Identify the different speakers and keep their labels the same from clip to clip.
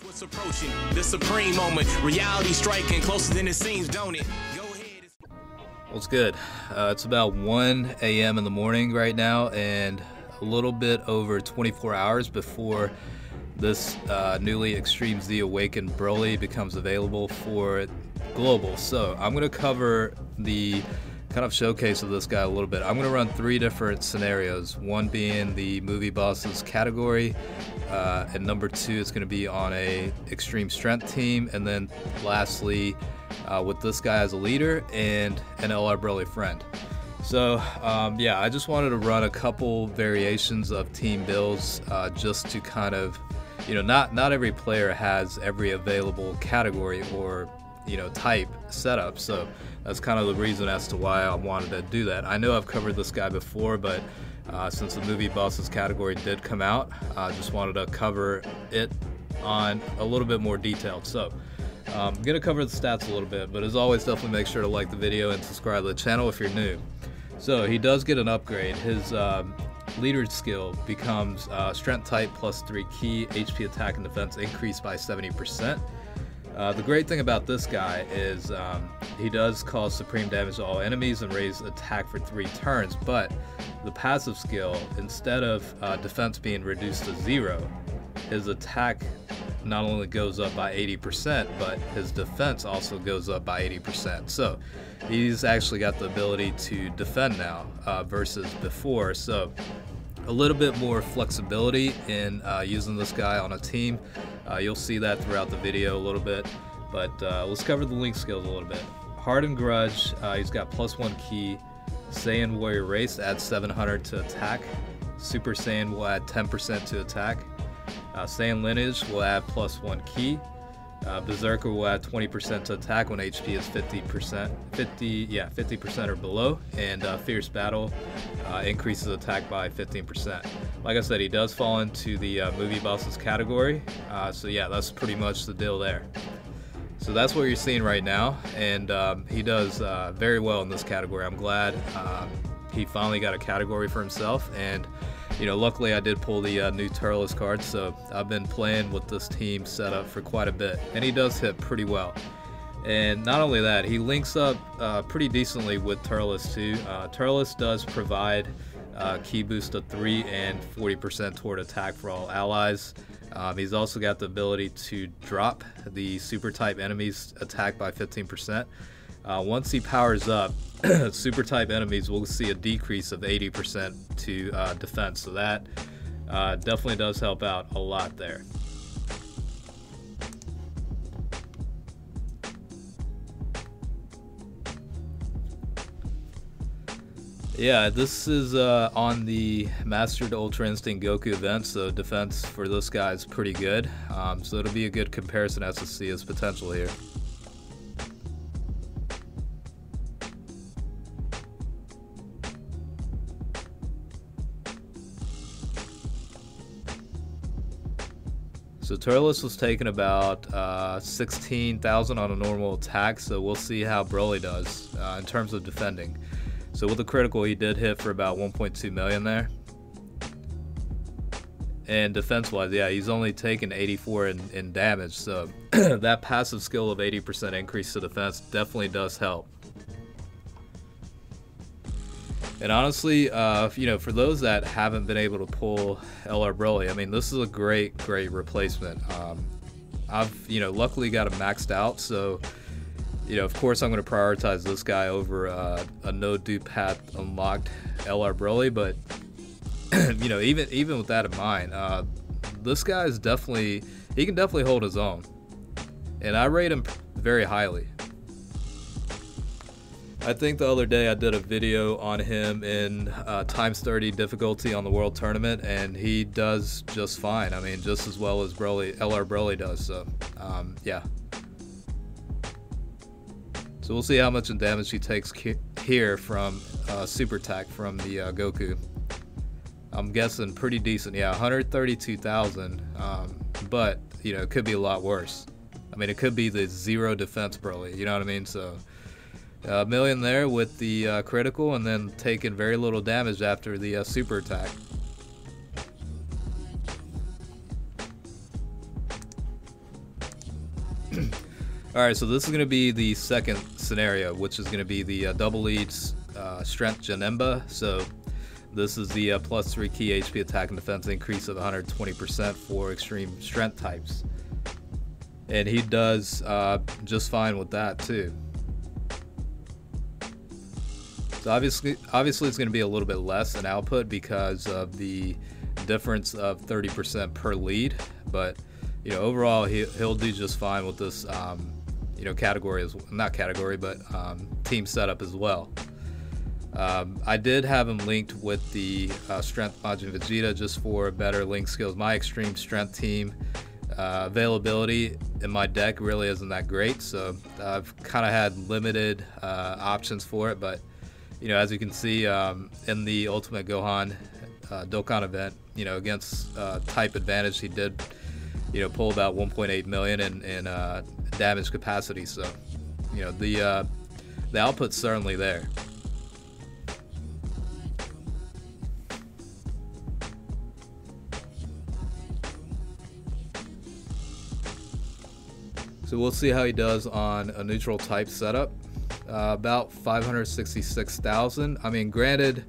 Speaker 1: What's approaching the supreme moment, reality striking closer than it seems, don't it? Go ahead.
Speaker 2: What's good? It's about 1 a.m. in the morning right now, and a little bit over 24 hours before this newly Extreme Z-Awakened Broly becomes available for global. So I'm going to cover the kind of showcase of this guy a little bit. I'm going to run 3 different scenarios, one being the movie bosses category, and number 2 it's going to be on a extreme strength team, and then lastly with this guy as a leader and an LR Broly friend. So yeah, I just wanted to run a couple variations of team builds just to kind of, you know, not every player has every available category or, you know, type setup. So that's kind of the reason as to why I wanted to do that. I know I've covered this guy before, but since the movie bosses category did come out, I just wanted to cover it on a little bit more detailed. So I'm going to cover the stats a little bit, but as always, definitely make sure to like the video and subscribe to the channel if you're new. So he does get an upgrade. His leader skill becomes strength type plus 3 key, HP attack and defense increased by 70%. The great thing about this guy is he does cause supreme damage to all enemies and raise attack for 3 turns, but the passive skill, instead of defense being reduced to 0, his attack not only goes up by 80%, but his defense also goes up by 80%. So he's actually got the ability to defend now versus before. So a little bit more flexibility in using this guy on a team. You'll see that throughout the video a little bit, but let's cover the link skills a little bit. Hardened Grudge, he's got +1 key. Saiyan Warrior Race adds 700 to attack. Super Saiyan will add 10% to attack. Saiyan Lineage will add +1 key. Berserker will add 20% to attack when HP is 50% or below, and Fierce Battle increases attack by 15%. Like I said, he does fall into the movie bosses category, so yeah, that's pretty much the deal there. So that's what you're seeing right now, and he does very well in this category. I'm glad he finally got a category for himself, and you know, luckily I did pull the new Turles card, so I've been playing with this team setup for quite a bit, and he does hit pretty well. And not only that, he links up pretty decently with Turles too. Turles does provide key boost of 3 and 40% toward attack for all allies. He's also got the ability to drop the super type enemies attack by 15%. Once he powers up, super type enemies will see a decrease of 80% to defense, so that definitely does help out a lot there. Yeah, this is on the Mastered Ultra Instinct Goku event, so defense for this guy is pretty good. So it'll be a good comparison as to see his potential here. So Turles was taking about 16,000 on a normal attack, so we'll see how Broly does in terms of defending. So with the critical, he did hit for about 1.2 million there. And defense-wise, yeah, he's only taken 84 in damage, so that passive skill of 80% increase to defense definitely does help. And honestly, you know, for those that haven't been able to pull LR Broly, I mean, this is a great replacement. I've, you know, luckily got him maxed out, so, you know, of course I'm going to prioritize this guy over a no dupe path unlocked LR Broly, but, you know, even with that in mind, this guy is definitely, he can definitely hold his own, and I rate him very highly. I think the other day I did a video on him in times 30 difficulty on the World Tournament, and he does just fine. I mean, just as well as LR Broly does. So, yeah. So we'll see how much in damage he takes here from Super Attack from the Goku. I'm guessing pretty decent. Yeah, 132,000. But you know, it could be a lot worse. I mean, it could be the 0 defense Broly. You know what I mean? So. A million there with the critical, and then taking very little damage after the super attack. Alright, so this is going to be the second scenario, which is going to be the double lead strength Janemba. So this is the +3 key HP attack and defense increase of 120% for extreme strength types. And he does just fine with that too. So obviously it's going to be a little bit less in output because of the difference of 30% per lead, but you know, overall he'll do just fine with this you know, category as not category, but team setup as well. I did have him linked with the strength Majin Vegeta just for better link skills. My extreme strength team availability in my deck really isn't that great, so I've kind of had limited options for it, but you know, as you can see in the Ultimate Gohan Dokkan event, you know, against type advantage, he did, you know, pull about 1.8 million in damage capacity. So, you know, the output's certainly there. So we'll see how he does on a neutral type setup. About 566,000. I mean, granted,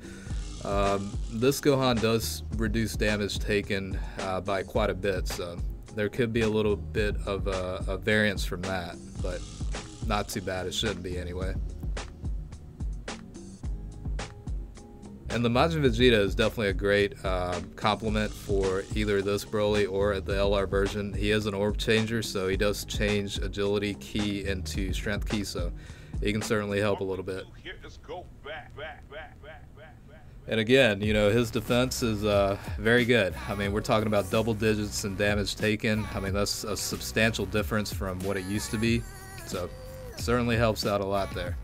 Speaker 2: this Gohan does reduce damage taken by quite a bit, so there could be a little bit of a variance from that, but not too bad. It shouldn't be anyway. And the Majin Vegeta is definitely a great complement for either this Broly or the LR version. He is an orb changer, so he does change agility key into strength key, so he can certainly help a little bit. And again, you know, his defense is very good. I mean, we're talking about double digits in damage taken. I mean, that's a substantial difference from what it used to be. So, certainly helps out a lot there.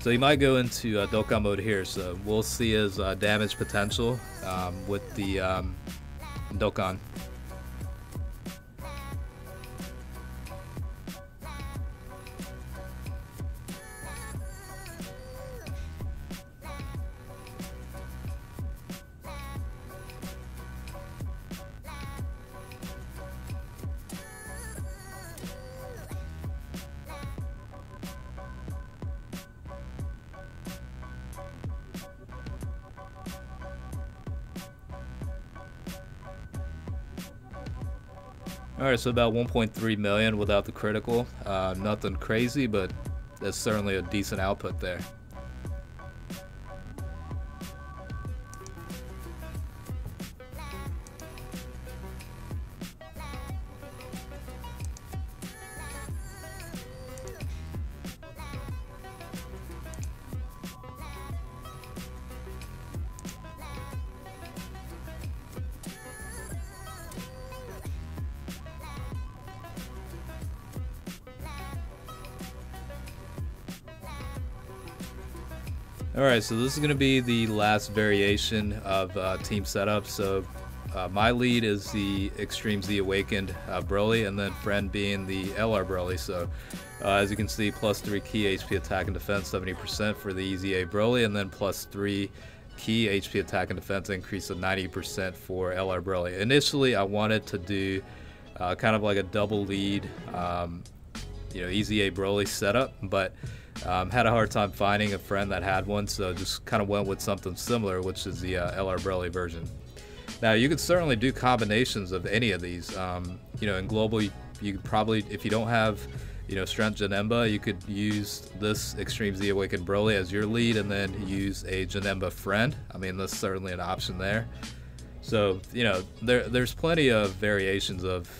Speaker 2: So he might go into Dokkan mode here, so we'll see his damage potential with the Dokkan. Alright, so about 1.3 million without the critical. Nothing crazy, but that's certainly a decent output there. Alright, so this is going to be the last variation of team setup. So my lead is the Extreme Z-Awakened Broly, and then friend being the LR Broly. So as you can see, +3 key HP attack and defense 70% for the EZA Broly, and then +3 key HP attack and defense increase of 90% for LR Broly. Initially, I wanted to do kind of like a double lead, you know, EZA Broly setup, but had a hard time finding a friend that had one, so just kind of went with something similar, which is the LR Broly version. Now, you could certainly do combinations of any of these. You know, in global, you could probably, if you don't have, you know, Strength Janemba, you could use this Extreme Z-Awakened Broly as your lead, and then use a Janemba friend. I mean, that's certainly an option there. So, you know, there's plenty of variations of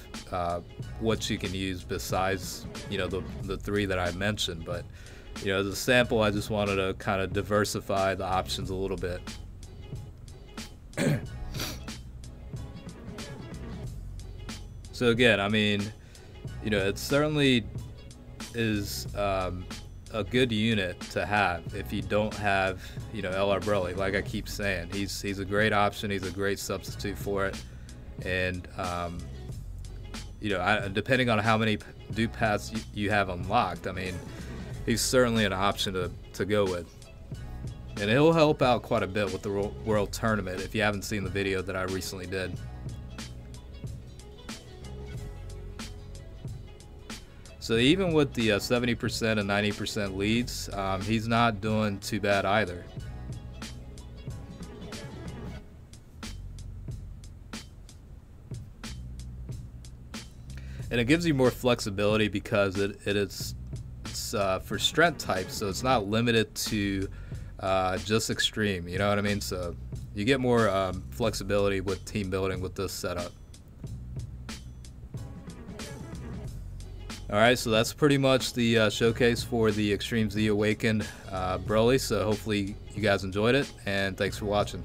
Speaker 2: what you can use besides, you know, the three that I mentioned, but you know, as a sample, I just wanted to kind of diversify the options a little bit. So again, I mean, you know, it certainly is a good unit to have if you don't have, you know, LR Broly. Like I keep saying, he's a great option. He's a great substitute for it, and you know, depending on how many dupe paths you have unlocked, I mean, he's certainly an option to go with. And he'll help out quite a bit with the World Tournament if you haven't seen the video that I recently did. So even with the 70% and 90% leads, he's not doing too bad either. And it gives you more flexibility because it's for strength types, so it's not limited to just extreme, you know what I mean? So you get more flexibility with team building with this setup. Alright, so that's pretty much the showcase for the Extreme Z-Awakened Broly, so hopefully you guys enjoyed it, and thanks for watching.